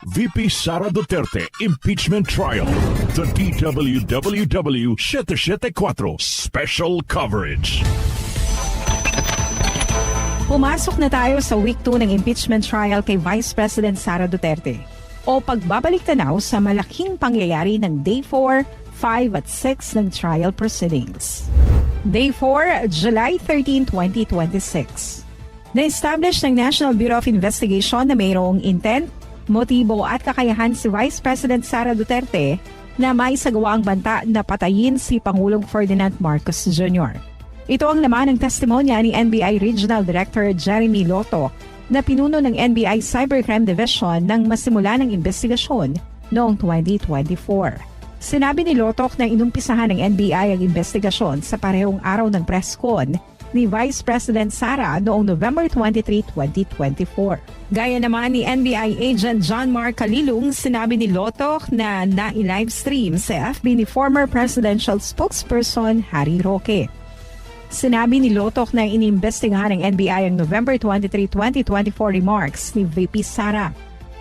VP Sara Duterte Impeachment Trial. The DWWW 774 Special Coverage. Pumasok na tayo sa week 2 ng impeachment trial kay Vice President Sara Duterte o pagbabalik tanaw sa malaking pangyayari ng Day 4, 5 at 6 ng trial proceedings. Day 4, July 13, 2026. Na-establish ng National Bureau of Investigation na mayroong intent, motibo at kakayahan si Vice President Sara Duterte na maisagawa ang banta na patayin si Pangulong Ferdinand Marcos Jr. Ito ang laman ng testimonya ni NBI Regional Director Jeremy Lotto na pinuno ng NBI Cybercrime Division nang masimula ng investigasyon noong 2024. Sinabi ni Lotto na inumpisahan ng NBI ang investigasyon sa parehong araw ng press con ni Vice President Sara noong November 23, 2024. Gaya naman ni NBI Agent John Mark Kalilung, sinabi ni Lotto na na-livestream sa FB ni former presidential spokesperson Harry Roque. Sinabi ni Lotto na inimbestigahan ng NBI ang November 23, 2024 remarks ni VP Sara.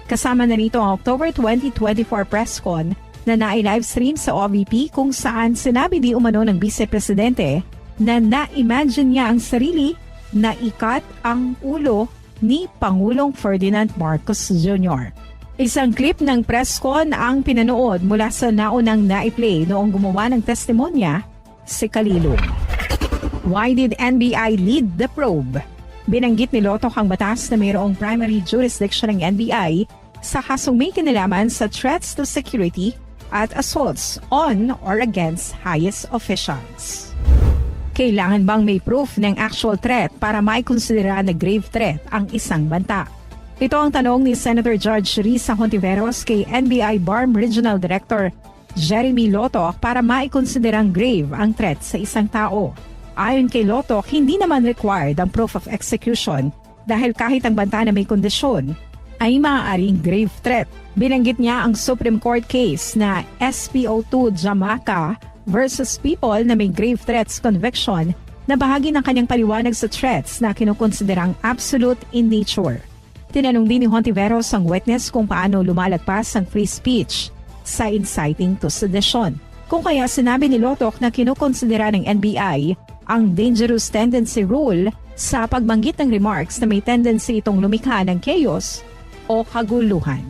Kasama na rito ang October 2024 press con na na-livestream sa OVP kung saan sinabi di umano ng Vice Presidente na na-imagine niya ang sarili na ikat ang ulo ni Pangulong Ferdinand Marcos Jr. Isang clip ng press con ang pinanood mula sa naunang na-play noong gumawa ng testimonya si Kalilung. Why did NBI lead the probe? Binanggit ni Lotto ang batas na mayroong primary jurisdiction ng NBI sa kasong may kinalaman sa threats to security at assaults on or against highest officials. Kailangan bang may proof ng actual threat para maikonsidera na grave threat ang isang banta? Ito ang tanong ni Senator George Risa Hontiveros kay NBI BARM Regional Director Jeremy Lotto para maikonsiderang grave ang threat sa isang tao. Ayon kay Lotto, hindi naman required ang proof of execution dahil kahit ang banta na may kondisyon ay maaaring grave threat. Binanggit niya ang Supreme Court case na SPO2 Jamaica versus People na may grave threats conviction na bahagi ng kanyang paliwanag sa threats na kinukonsiderang absolute in nature. Tinanong din ni Hontiveros ang witness kung paano lumalagpas ang free speech sa inciting to sedition. Kung kaya sinabi ni Lotto na kinukonsidera ng NBI ang dangerous tendency rule sa pagbanggit ng remarks na may tendency itong lumikha ng chaos o kaguluhan.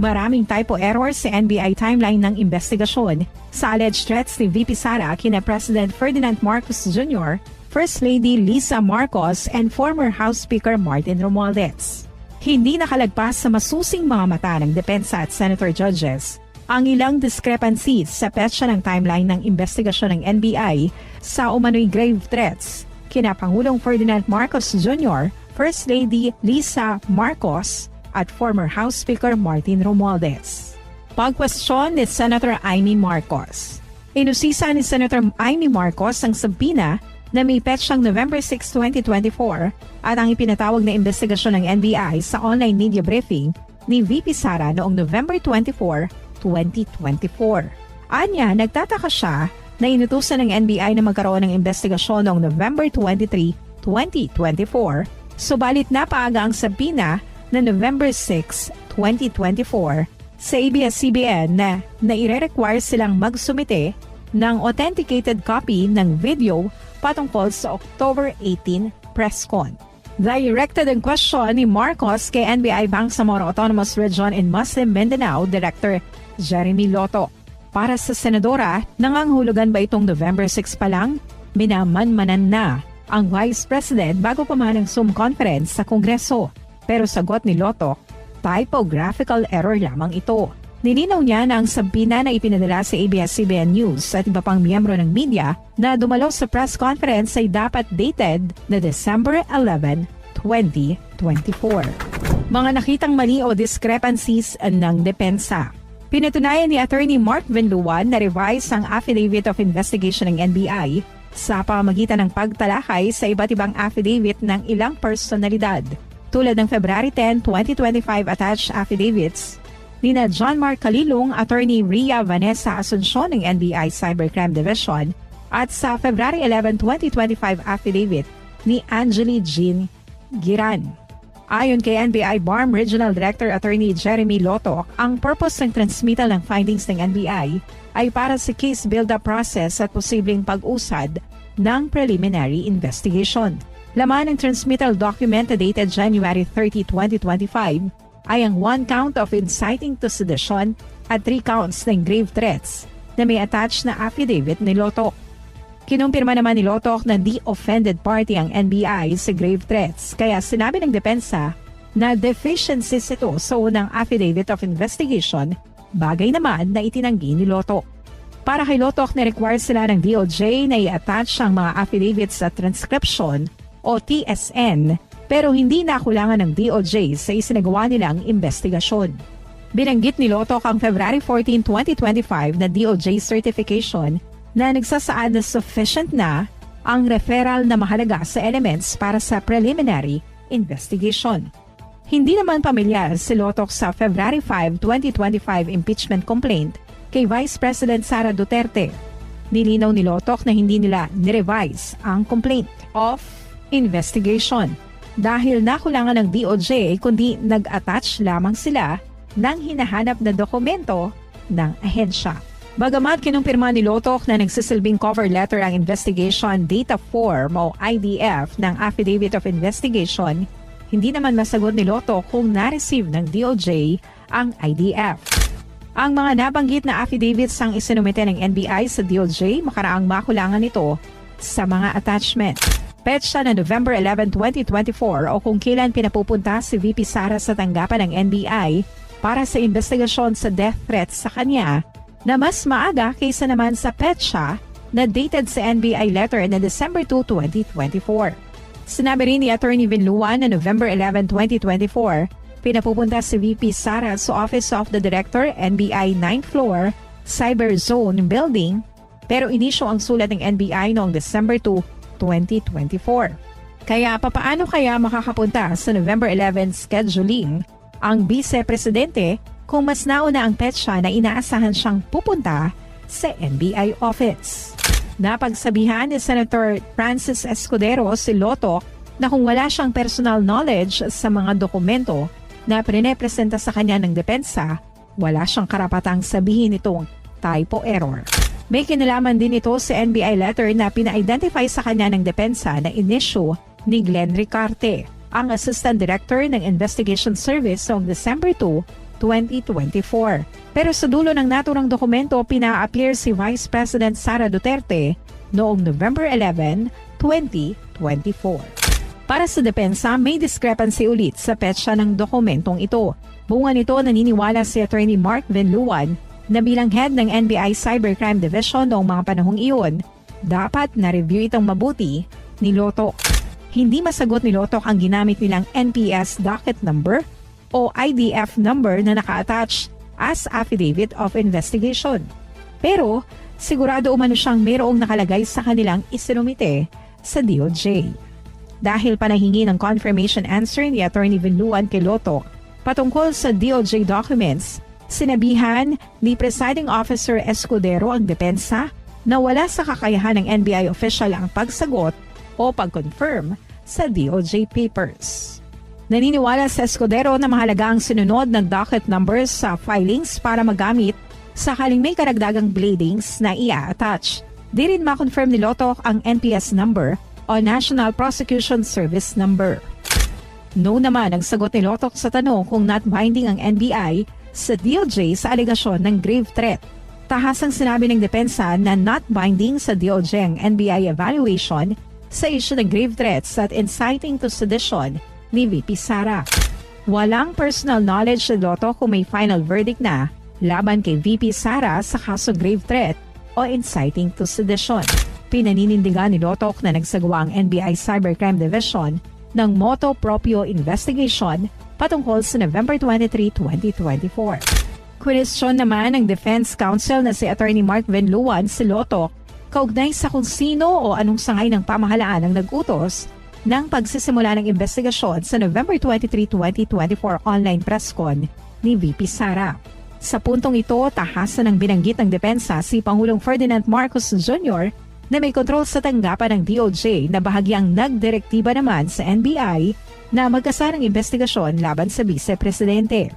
Maraming typo errors sa NBI timeline ng investigasyon sa alleged threats ni VP Sara kina President Ferdinand Marcos Jr., First Lady Lisa Marcos, and former House Speaker Martin Romualdez. Hindi nakalagpas sa masusing mga mata ng depensa at senator judges ang ilang discrepancies sa petsa ng timeline ng investigasyon ng NBI sa umano'y grave threats kina Pangulong Ferdinand Marcos Jr., First Lady Lisa Marcos, at former House Speaker Martin Romualdez. Pagkwestiyon ni Senator Amy Marcos. Inusisa ni Senator Amy Marcos ang subpoena na may petsang November 6, 2024 at ang ipinatawag na investigasyon ng NBI sa online media briefing ni VP Sara noong November 24, 2024. Anya, nagtataka siya na inutusan ng NBI na magkaroon ng investigasyon noong November 23, 2024, subalit napaaga ang subpoena na November 6, 2024 sa ABS-CBN na i-require silang magsumite ng authenticated copy ng video patungkol sa October 18 press con. Directed ang question ni Marcos kay NBI Bangsamoro Autonomous Region in Muslim Mindanao Director Jeremy Lotto. Para sa senadora, nangangahulugan ba itong November 6 pa lang? Minamanmanan na ang Vice President bago pa man ang Zoom conference sa Kongreso. Pero sagot ni Lotto, typographical error lamang ito. Nilinaw niya na ang subpoena na ipinadala sa ABS-CBN News at iba pang miyembro ng media na dumalo sa press conference ay dapat dated na December 11, 2024. Mga nakitang mali o discrepancies ng depensa. Pinatunayan ni Attorney Mark Vinluan na revise ang Affidavit of Investigation ng NBI sa pamamagitan ng pagtalakay sa iba't ibang affidavit ng ilang personalidad. Tulad ng February 10, 2025 attached affidavits nina John Mark Kalilung, Attorney Ria Vanessa Asuncion ng NBI Cybercrime Division at sa February 11, 2025 affidavit ni Angeli Jean Giran. Ayon kay NBI BARM Regional Director Attorney Jeremy Lotoc, ang purpose ng transmittal ng findings ng NBI ay para sa case build-up process at posibleng pag-usad ng preliminary investigation. Laman ng transmittal document dated January 30, 2025 ay ang 1 count of inciting to sedition at 3 counts ng grave threats na may attached na affidavit ni Lotoc. Kinumpirma naman ni Lotoc na di offended party ang NBI sa grave threats, kaya sinabi ng depensa na deficiencies ito sa unang affidavit of investigation, bagay naman na itinanggi ni Lotoc. Para kay Lotoc, na-require sila ng DOJ na i-attach ang mga affidavits sa transcription o TSN, pero hindi nakulangan ng DOJ sa isinagawa nilang investigasyon. Binanggit ni Lotoc ang February 14, 2025 na DOJ certification na nagsasaad na sufficient na ang referral na mahalaga sa elements para sa preliminary investigation. Hindi naman pamilyar si Lotoc sa February 5, 2025 impeachment complaint kay Vice President Sara Duterte. Nilinaw ni Lotoc na hindi nila nirevise ang complaint of investigation dahil nakulangan ng DOJ, kundi nag-attach lamang sila ng hinahanap na dokumento ng ahensya. Bagamat kinumpirma ni Lotoc na nagsisilbing cover letter ang investigation data form o IDF ng Affidavit of Investigation, hindi naman masagot ni Lotoc kung na-receive ng DOJ ang IDF. Ang mga nabanggit na affidavits ang isinumite ng NBI sa DOJ, makaraang makulangan ito sa mga attachment. Petsa na November 11, 2024 o kung kailan pinapupunta si VP Sara sa tanggapan ng NBI para sa investigasyon sa death threats sa kanya, na mas maaga kaysa naman sa petsa na dated sa NBI letter na December 2, 2024. Sinabi rin ni Attorney Vinluan na November 11, 2024, pinapupunta si VP Sara sa Office of the Director, NBI 9th floor, Cyber Zone Building, pero inisyo ang sulat ng NBI noong December 2, 2024. Kaya papaano kaya makakapunta sa November 11 scheduling ang Vice Presidente kung mas nauna ang petsa na inaasahan siyang pupunta sa NBI office? Napagsabihan ni Senator Francis Escudero si Lotoc na kung wala siyang personal knowledge sa mga dokumento na pinipresenta sa kanya ng depensa, wala siyang karapatang sabihin itong typo error. May kinalaman din ito sa NBI letter na pina-identify sa kanya ng depensa na in-issue ni Glenn Ricarte, ang Assistant Director ng Investigation Service noong December 2, 2024. Pero sa dulo ng naturang dokumento, pina-appear si Vice President Sara Duterte noong November 11, 2024. Para sa depensa, may discrepancy ulit sa petsa ng dokumentong ito. Bunga nito, naniniwala si Attorney Mark Vinluan na bilang head ng NBI Cybercrime Division noong mga panahong iyon, dapat na-review itong mabuti ni Lotoc. Hindi masagot ni Lotoc ang ginamit nilang NPS docket number o IDF number na naka-attach as Affidavit of Investigation. Pero sigurado umano siyang mayroong nakalagay sa kanilang isinumite sa DOJ. Dahil panahingi ng confirmation answer ni Attorney Vinluan kay Lotoc patungkol sa DOJ documents, sinabihan ni Presiding Officer Escudero ang depensa na wala sa kakayahan ng NBI official ang pagsagot o pag-confirm sa DOJ papers. Naniniwala sa Escudero na mahalaga ang sinunod ng docket numbers sa filings para magamit sakaling may karagdagang bladings na ia-attach. Di rin ma-confirm ni Lotoc ang NPS number o National Prosecution Service number. No naman ang sagot ni Lotoc sa tanong kung not binding ang NBI sa DOJ sa alegasyon ng grave threat. Tahasang sinabi ng depensa na not binding sa DOJ ang NBI evaluation sa issue ng grave threats at inciting to sedition ni VP Sara. Walang personal knowledge si Lotoc kung may final verdict na laban kay VP Sara sa kaso grave threat o inciting to sedition. Pinaninindigan ni Lotoc na nagsagawa ang NBI Cybercrime Division ng motu proprio investigation patungkol sa November 23, 2024. Question naman ng Defense Counsel na si Attorney Mark Vinluan si Lotoc kaugnay sa kung sino o anong sangay ng pamahalaan ang nag-utos ng pagsisimula ng investigasyon sa November 23, 2024 online press con ni VP Sara. Sa puntong ito, tahasan ng binanggit ng depensa si Pangulong Ferdinand Marcos Jr. na may kontrol sa tanggapan ng DOJ na bahagyang nagdirektiba naman sa NBI na magkasa ng investigasyon laban sa Vice Presidente.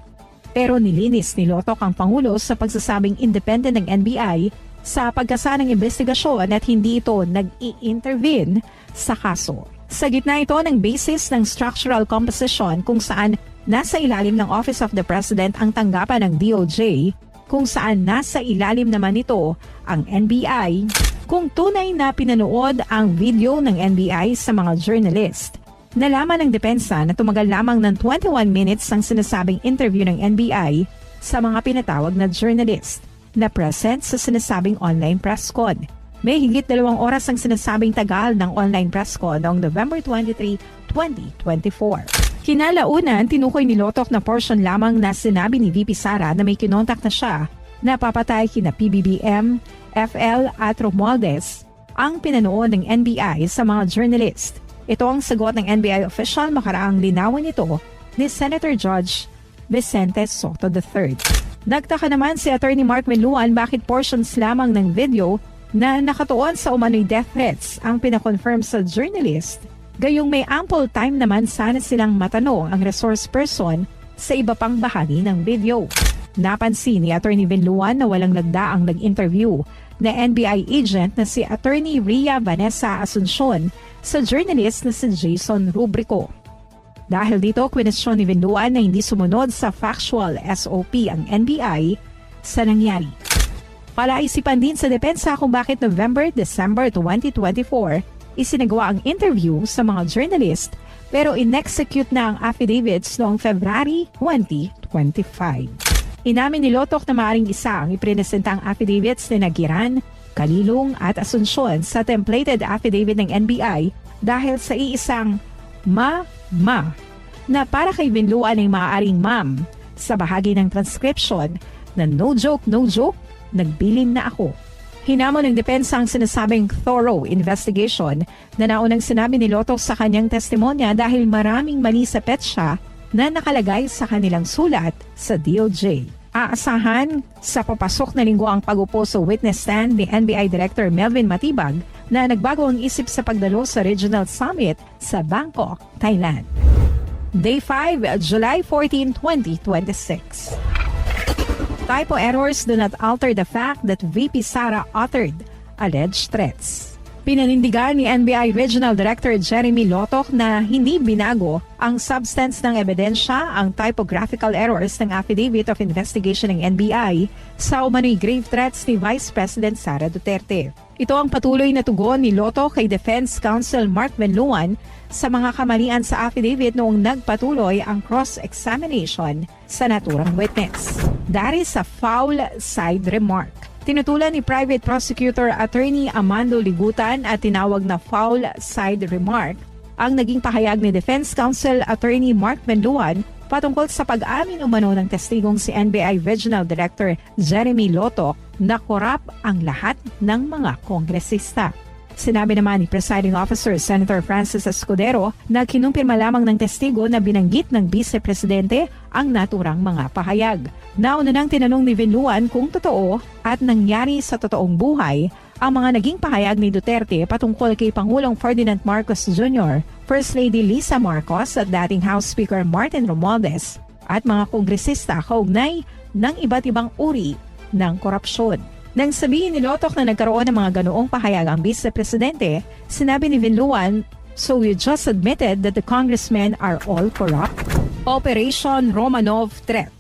Pero nilinis ni Lotoc ang Pangulo sa pagsasabing independent ng NBI sa pagkasa ng investigasyon at hindi ito nag-i-intervene sa kaso. Sa gitna ito ng basis ng structural composition kung saan nasa ilalim ng Office of the President ang tanggapan ng DOJ, kung saan nasa ilalim naman nito ang NBI, kung tunay na pinanood ang video ng NBI sa mga journalist. Nalaman ng depensa na tumagal lamang ng 21 minutes ang sinasabing interview ng NBI sa mga pinatawag na journalist na present sa sinasabing online press con. May higit 2 oras ang sinasabing tagal ng online press con noong November 23, 2024. Kinalaunan, tinukoy ni Lotoc na portion lamang na sinabi ni VP Sara na may kinontak na siya na papatay kina PBBM, FL at Romualdez ang pinanood ng NBI sa mga journalist. Ito ang sagot ng NBI official makaraang linawin ito ni Senator Judge Vicente Soto III. Nagtaka naman si Attorney Mark Meluan bakit portions lamang ng video na nakatuon sa umano'y death threats ang pinakonfirm sa journalist, gayong may ample time naman sana silang matanong ang resource person sa iba pang bahagi ng video. Napansin ni Attorney Meluan na walang nagdaang nag-interview na NBI agent na si Attorney Ria Vanessa Asuncion sa journalist na si Jason Rubrico. Dahil dito, kwenestyon ni Meluan na hindi sumunod sa factual SOP ang NBI sa nangyari. Palaisipan din sa depensa kung bakit November-December 2024 isinagawa ang interview sa mga journalist pero in-execute na ang affidavits noong February 2025. Inamin ni Lotoc na maaaring isa ang ipresentang affidavits ni Nagiran, Kalilong at Asuncion sa templated affidavit ng NBI dahil sa iisang ma na para kay Binluan ay maaaring ma'am sa bahagi ng transcription na no joke, nagbilin na ako. Hinamon ng depensa ang sinasabing thorough investigation na naunang sinabi ni Lotoc sa kanyang testimonya dahil maraming mali sa petsa na nakalagay sa kanilang sulat sa DOJ. Aasahan sa papasok na linggo ang pag-upo sa witness stand ni NBI Director Melvin Matibag na nagbago ang isip sa pagdalo sa Regional Summit sa Bangkok, Thailand. Day 5, July 14, 2026. Typo errors do not alter the fact that VP Sara uttered alleged threats. Pinanindigan ni NBI Regional Director Jeremy Lotoc na hindi binago ang substance ng ebidensya ang typographical errors ng Affidavit of Investigation ng NBI sa umano'y grave threats ni Vice President Sara Duterte. Ito ang patuloy na tugon ni Lotoc kay Defense Counsel Mark Benluan sa mga kamalian sa affidavit noong nagpatuloy ang cross-examination sa naturang witness. That is a foul side remark. Tinutulan ni Private Prosecutor Attorney Amando Ligutan at tinawag na foul side remark ang naging pahayag ni Defense Counsel Attorney Mark Benluan patungkol sa pag-amin umano ng testigong si NBI Regional Director Jeremy Lotoc na korap ang lahat ng mga kongresista. Sinabi naman ni Presiding Officer Senator Francis Escudero na kinumpirma lamang ng testigo na binanggit ng Vice Presidente ang naturang mga pahayag. Nauna nang tinanong ni Benluan kung totoo at nangyari sa totoong buhay ang mga naging pahayag ni Duterte patungkol kay Pangulong Ferdinand Marcos Jr., First Lady Lisa Marcos at dating House Speaker Martin Romualdez at mga kongresista kaugnay ng iba't ibang uri ng korupsyon. Nang sabihin ni Lotoc na nagkaroon ng mga ganoong pahayag ang Vice Presidente, sinabi ni Benluan, "So you just admitted that the congressmen are all corrupt?" Operation Romanov Threat.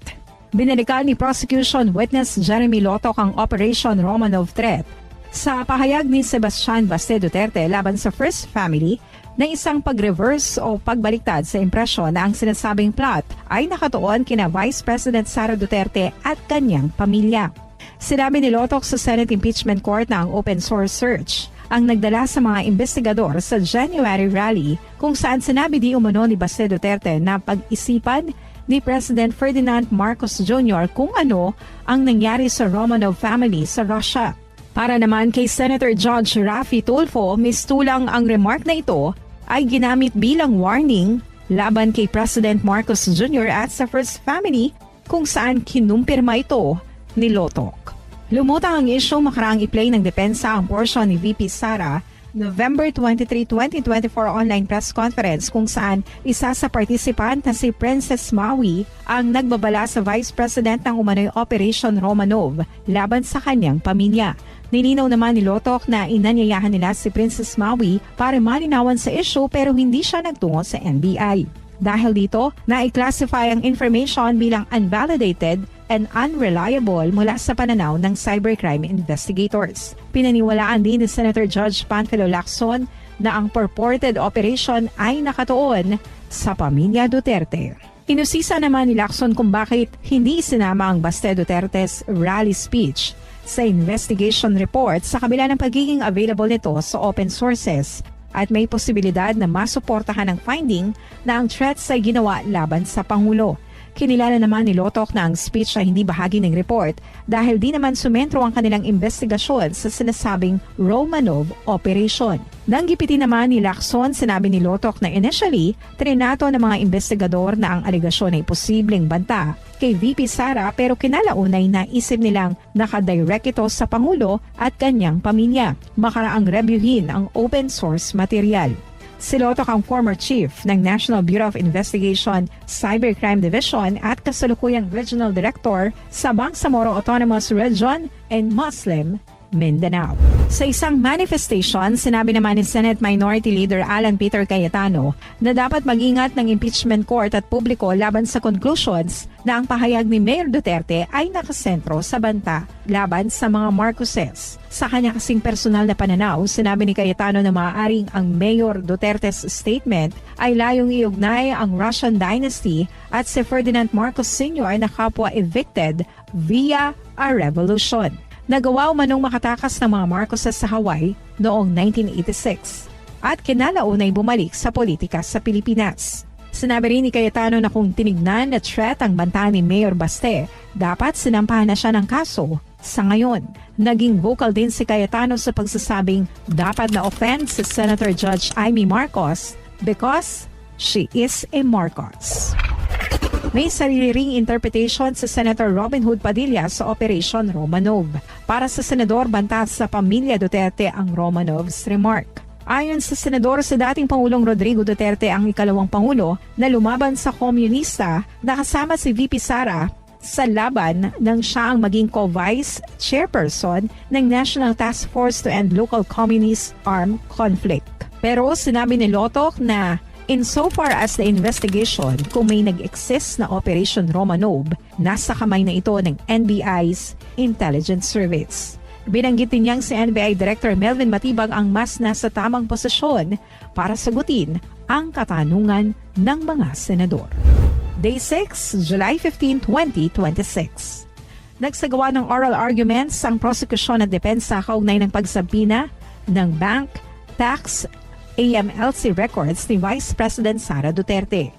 Binalikan ni prosecution witness Jeremy Lotoc ang Operation Romanov Threat sa pahayag ni Sebastian Baste Duterte laban sa First Family na isang pag-reverse o pagbaliktad sa impresyon na ang sinasabing plot ay nakatuon kina Vice President Sara Duterte at kanyang pamilya. Sinabi ni Lotoc sa Senate Impeachment Court na ang open source search ang nagdala sa mga investigador sa January rally kung saan sinabi di umano ni Baste Duterte na pag-isipan ni President Ferdinand Marcos Jr. kung ano ang nangyari sa Romanov family sa Russia. Para naman kay Senator Judge Raffy Tulfo, mistulang ang remark na ito ay ginamit bilang warning laban kay President Marcos Jr. at sa First Family kung saan kinumpirma ito ni Lotoc. Lumutang ang issue makaraang i-play ng depensa ang porsyon ni VP Sara November 23, 2024 online press conference kung saan isa sa participant na si Princess Maui ang nagbabala sa Vice President ng umano'y Operation Romanov laban sa kanyang pamilya. Nilinaw naman ni Lotok na inanyayahan nila si Princess Maui para malinawan sa issue pero hindi siya nagtungo sa NBI. Dahil dito, na-classify ang information bilang unvalidated and unreliable mula sa pananaw ng cybercrime investigators. Pinaniwalaan din ni Senator Judge Panfilo Lacson na ang purported operation ay nakatuon sa pamilya Duterte. Inusisa naman ni Lacson kung bakit hindi sinama ang Baste Duterte's rally speech sa investigation report sa kabila ng pagiging available nito sa open sources at may posibilidad na masuportahan ang finding na ang threats ay ginawa laban sa Pangulo. Kinilala naman ni Lotok na ang speech ay hindi bahagi ng report dahil di naman sumentro ang kanilang investigasyon sa sinasabing Romanov operation. Nang gipitin naman ni Lacson, sinabi ni Lotok na initially, trinato ng mga investigador na ang alegasyon ay posibleng banta kay VP Sara pero kinalaunay na isip nilang nakadirect ito sa Pangulo at kanyang pamilya. Makaraang reviewin ang open source material. Si Lotok ang former chief ng National Bureau of Investigation Cybercrime Division at kasalukuyang regional director sa Bangsamoro Autonomous Region and Muslim Mindanao. Sa isang manifestation, sinabi naman ni Senate Minority Leader Alan Peter Cayetano na dapat mag-ingat ng impeachment court at publiko laban sa conclusions na ang pahayag ni Mayor Duterte ay nakasentro sa banta laban sa mga Marcoses. Sa kanya kasing personal na pananaw, sinabi ni Cayetano na maaaring ang Mayor Duterte's statement ay layong iugnay ang Russian dynasty at si Ferdinand Marcos Sr. na kapwa evicted via a revolution. Nagawa umanong makatakas ng mga Marcoses sa Hawaii noong 1986 at kinalaunay bumalik sa politika sa Pilipinas. Sinabi rin ni Cayetano na kung tinignan na threat ang banta ni Mayor Baste, dapat sinampahan na siya ng kaso. Sa ngayon, naging vocal din si Cayetano sa pagsasabing dapat na offend si Senator Judge Amy Marcos because she is a Marcos. May sarili ring interpretation sa Senator Robin Hood Padilla sa Operation Romanov. Para sa Senador, banta sa pamilya Duterte ang Romanov's remark. Ayon sa Senador, sa dating Pangulong Rodrigo Duterte ang ikalawang Pangulo na lumaban sa komunista na kasama si VP Sara sa laban nang siya ang maging co-vice chairperson ng National Task Force to End Local Communist Armed Conflict. Pero sinabi ni Lotok na insofar as the investigation kung may nag-exist na Operation Romanov, nasa kamay na ito ng NBI's Intelligence Service. Binanggit din niyang si NBI Director Melvin Matibag ang mas nasa tamang posisyon para sagutin ang katanungan ng mga senador. Day 6, July 15, 2026. Nagsagawa ng oral arguments ang prosekusyon at depensa kaugnay ng pagsabina ng bank, tax, AMLC records ni Vice President Sara Duterte.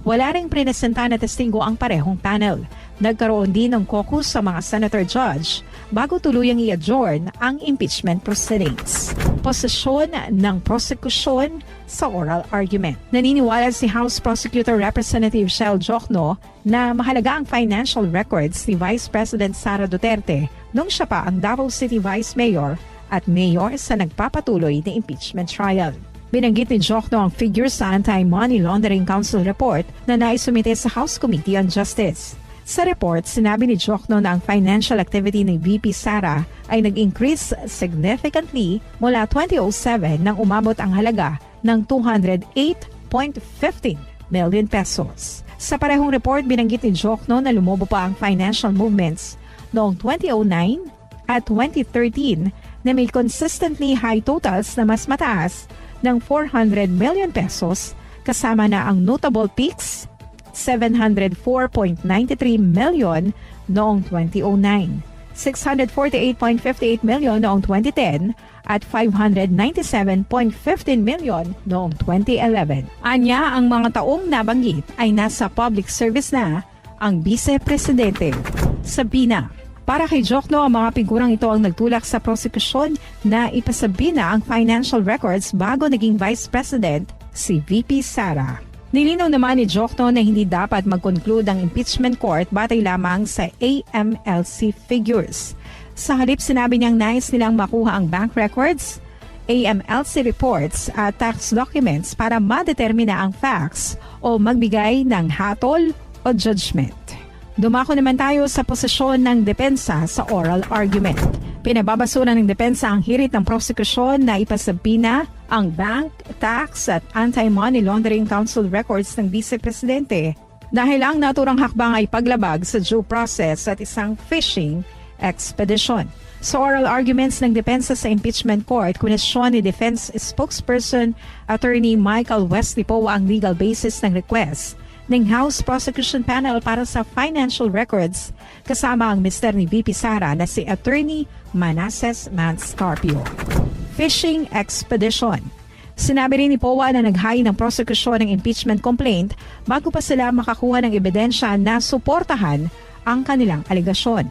Wala ring prinesenta na testigo ang parehong panel. Nagkaroon din ng caucus sa mga senator judge bago tuluyang i-adjourn ang impeachment proceedings. Posisyon ng prosekusyon sa oral argument. Naniniwala si House Prosecutor Representative Shel Jokno na mahalaga ang financial records ni Vice President Sara Duterte nung siya pa ang Davao City Vice Mayor at Mayor sa nagpapatuloy na impeachment trial. Binanggit ni Jokno ang figures sa Anti-Money Laundering Council report na naisumite sa House Committee on Justice. Sa report, sinabi ni Jokno na ang financial activity ni VP Sara ay nag-increase significantly mula 2007 nang umabot ang halaga ng 208.15 million pesos. Sa parehong report, binanggit ni Jokno na lumobo pa ang financial movements noong 2009 at 2013 na may consistently high totals na mas mataas ng 400 million pesos kasama na ang notable peaks 704.93 million noong 2009, 648.58 million noong 2010 at 597.15 million noong 2011. Anya, ang mga taong nabanggit ay nasa public service na ang Vice Presidente. Sabina. Para kay Jokno, ang mga figurang ito ang nagtulak sa prosekusyon na ipasabina ang financial records bago naging Vice President si VP Sara. Nilinaw naman ni Jokno na hindi dapat mag-conclude ang impeachment court batay lamang sa AMLC figures. Sa halip sinabi niyang nais nilang makuha ang bank records, AMLC reports at tax documents para madetermina ang facts o magbigay ng hatol o judgment. Dumako naman tayo sa posisyon ng depensa sa oral argument. Pinababasura ng depensa ang hirit ng prosekusyon na ipasabina ang bank, tax at anti-money laundering council records ng Vice Presidente dahil ang naturang hakbang ay paglabag sa due process at isang fishing expedition. Sa oral arguments ng depensa sa impeachment court, kunesyon ni defense spokesperson Attorney Michael Wesley Poe ang legal basis ng request ng House Prosecution Panel para sa financial records kasama ang mister ni VP Sara na si Attorney Manasseh Manscarpio. Fishing expedition. Sinabi rin ni Poe na naghain ng prosekusyon ng impeachment complaint bago pa sila makakuha ng ebidensya na suportahan ang kanilang alegasyon.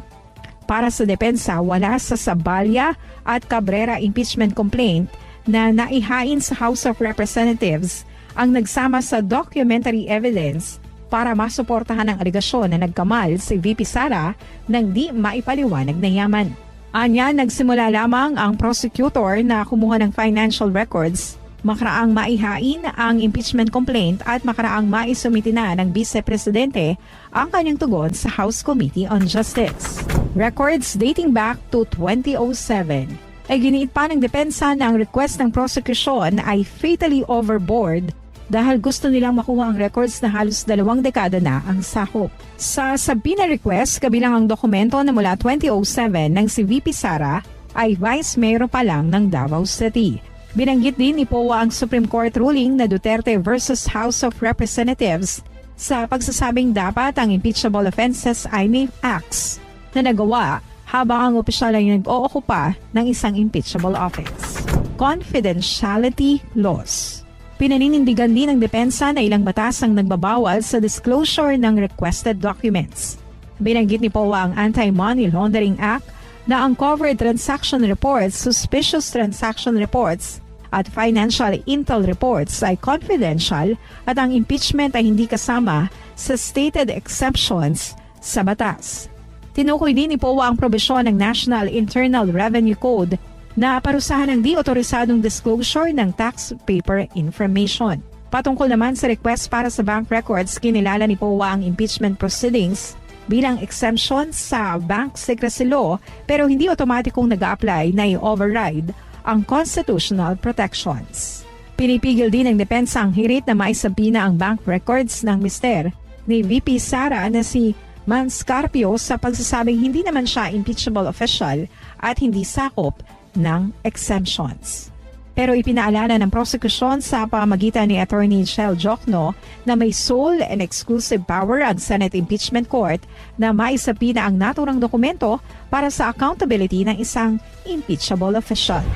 Para sa depensa, wala sa Sabalya at Cabrera impeachment complaint na naihain sa House of Representatives ang nagsama sa documentary evidence para masuportahan ang alegasyon na nagkamal si VP Sara ng di maipaliwanag na yaman. Anya, nagsimula lamang ang prosecutor na kumuha ng financial records makaraang maihain ang impeachment complaint at makaraang maisumiti na ng Vice Presidente ang kanyang tugon sa House Committee on Justice. Records dating back to 2007 ay giniit pa ng depensa na ang request ng prosecution ay fatally overboard dahil gusto nilang makuha ang records na halos 2 dekada na ang sakop. Sa subpoena request, kabilang ang dokumento na mula 2007 ng si VP Sara ay Vice Mayor pa lang ng Davao City. Binanggit din ni Poe ang Supreme Court ruling na Duterte versus House of Representatives sa pagsasabing dapat ang impeachable offenses ay may acts na nagawa habang ang opisyal ay nag-ookupa ng isang impeachable office. Confidentiality laws. Pinaninindigan din ng depensa na ilang batas ang nagbabawal sa disclosure ng requested documents. Binanggit ni Poe ang Anti-Money Laundering Act na uncovered transaction reports, suspicious transaction reports at financial intel reports ay confidential at ang impeachment ay hindi kasama sa stated exceptions sa batas. Tinukoy din ni Poe ang probisyon ng National Internal Revenue Code na parusahan ng di-otorisadong disclosure ng tax paper information. Patungkol naman sa request para sa bank records, kinilala ni Poe ang impeachment proceedings bilang exemption sa bank secrecy law pero hindi otomatikong nag-a-apply na i-override ang constitutional protections. Pinipigil din ng depensa ang hirit na maisabina ang bank records ng mister ni VP Sara na si Manscarpio sa pagsasabing hindi naman siya impeachable official at hindi sakop ng exemptions. Pero ipinaalala ng prosekusyon sa pamamagitan ni Attorney Shel Jokno na may sole and exclusive power ang Senate Impeachment Court na maisapina ang naturang dokumento para sa accountability ng isang impeachable official.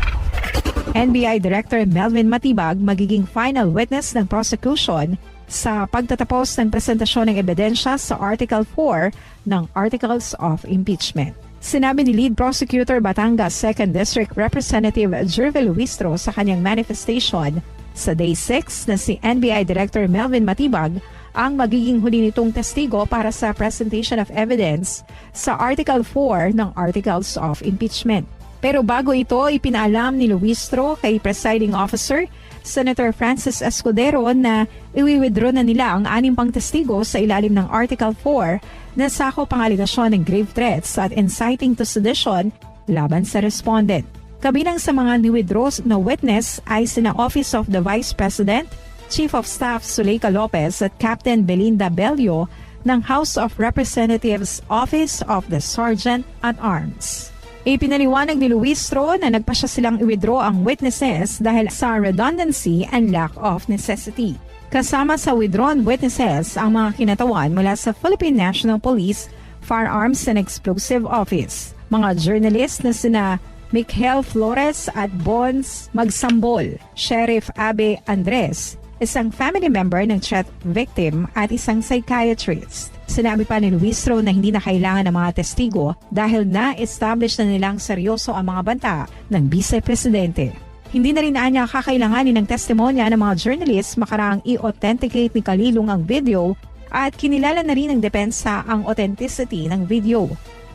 NBI Director Melvin Matibag magiging final witness ng prosecution sa pagtatapos ng presentasyon ng ebidensya sa Article 4 ng Articles of Impeachment. Sinabi ni Lead Prosecutor Batangas 2nd District Representative Jervil Luistro sa kanyang manifestation sa Day 6 na si NBI Director Melvin Matibag ang magiging huli nitong testigo para sa presentation of evidence sa Article 4 ng Articles of Impeachment. Pero bago ito, ipinaalam ni Luistro kay Presiding Officer Senator Francis Escudero na iwi-withdraw na nila ang 6 pang testigo sa ilalim ng Article 4 na sakop ang aligasyon ng grave threats at inciting to sedition laban sa respondent. Kabilang sa mga ni-withdraw na witness ay sina Office of the Vice President, Chief of Staff Zuleika Lopez at Captain Belinda Bello ng House of Representatives Office of the Sergeant at Arms. Ipinaliwanag ni Luistro na nagpasya silang i-withdraw ang witnesses dahil sa redundancy and lack of necessity. Kasama sa withdrawn witnesses ang mga kinatawan mula sa Philippine National Police Firearms and Explosive Office, mga journalist na sina Michael Flores at Bons Magsambol, Sheriff Abe Andres, isang family member ng threat victim at isang psychiatrist. Sinabi pa ni Luistro na hindi na kailangan ng mga testigo dahil na-establish na nilang seryoso ang mga banta ng Vice Presidente. Hindi na rin niya kakailanganin ng testimonya ng mga journalist makaraang i-authenticate ni Kalilong ang video at kinilala na rin ng depensa ang authenticity ng video.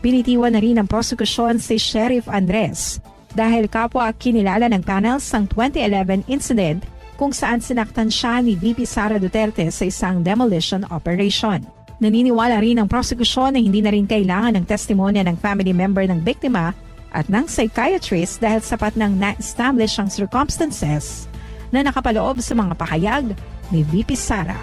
Pinitiwan na rin ng prosekusyon si Sheriff Andres dahil kapwa kinilala ng panels ng 2011 incident kung saan sinaktan siya ni VP Sara Duterte sa isang demolition operation. Naniniwala rin ang prosekusyon na hindi na rin kailangan ng testimonya ng family member ng biktima at ng psychiatrist dahil sapat nang na-establish ang circumstances na nakapaloob sa mga pahayag ni VP Sara.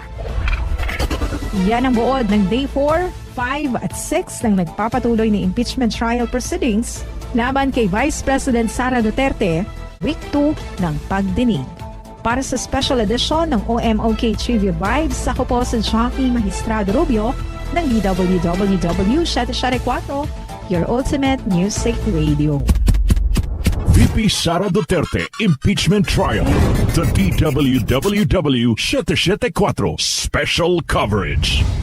Yan ang buod ng Day 4, 5 at 6 ng nagpapatuloy na impeachment trial proceedings laban kay Vice President Sara Duterte, Week 2 ng pagdinig. Para sa special edition ng OMOK Trivia Vibes, ako po sa Jockey Magistrado Rubio ng DWWW 774, your ultimate music radio. VP Sara Duterte Impeachment Trial. The DWWW 774 Special Coverage.